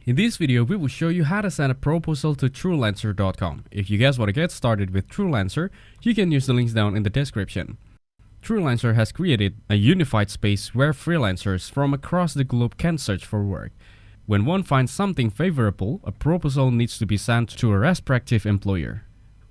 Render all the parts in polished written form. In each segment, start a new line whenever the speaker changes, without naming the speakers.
In this video, we will show you how to send a proposal to TrueLancer.com. If you guys want to get started with TrueLancer, you can use the links down in the description. TrueLancer has created a unified space where freelancers from across the globe can search for work. When one finds something favorable, a proposal needs to be sent to a respective employer.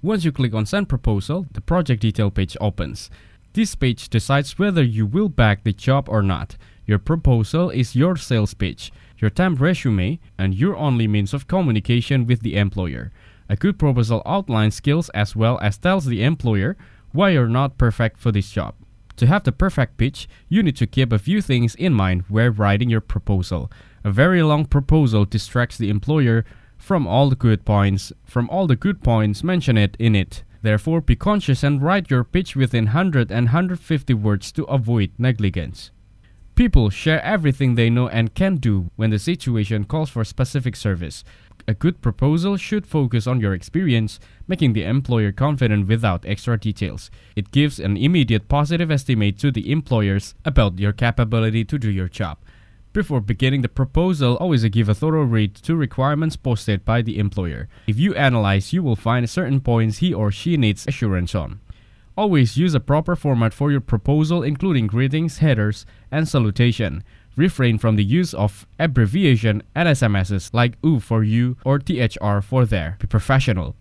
Once you click on Send Proposal, the project detail page opens. This page decides whether you will back the job or not. Your proposal is your sales pitch, your temp resume, and your only means of communication with the employer. A good proposal outlines skills as well as tells the employer why you're not perfect for this job. To have the perfect pitch, you need to keep a few things in mind when writing your proposal. A very long proposal distracts the employer from all the good points mentioned in it. Therefore, be conscious and write your pitch within 100 and 150 words to avoid negligence. People share everything they know and can do when the situation calls for specific service. A good proposal should focus on your experience, making the employer confident without extra details. It gives an immediate positive estimate to the employers about your capability to do your job. Before beginning the proposal, always give a thorough read to requirements posted by the employer. If you analyze, you will find certain points he or she needs assurance on. Always use a proper format for your proposal, including greetings, headers, and salutation. Refrain from the use of abbreviation and SMSs like OO for you or THR for there. Be professional.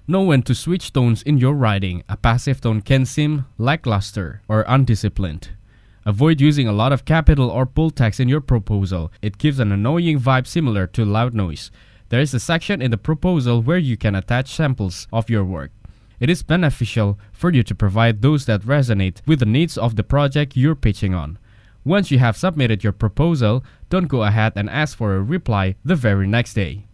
Know when to switch tones in your writing. A passive tone can seem lackluster or undisciplined. Avoid using a lot of capital or bold text in your proposal. It gives an annoying vibe similar to loud noise. There is a section in the proposal where you can attach samples of your work. It is beneficial for you to provide those that resonate with the needs of the project you're pitching on. Once you have submitted your proposal, don't go ahead and ask for a reply the very next day.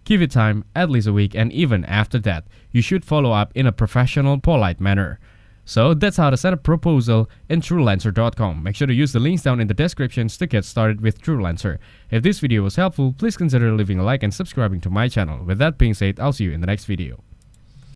Give it time, at least a week, and even after that, you should follow up in a professional, polite manner. So that's how to send a proposal in TrueLancer.com. Make sure to use the links down in the descriptions to get started with TrueLancer. If this video was helpful, please consider leaving a like and subscribing to my channel. With that being said, I'll see you in the next video.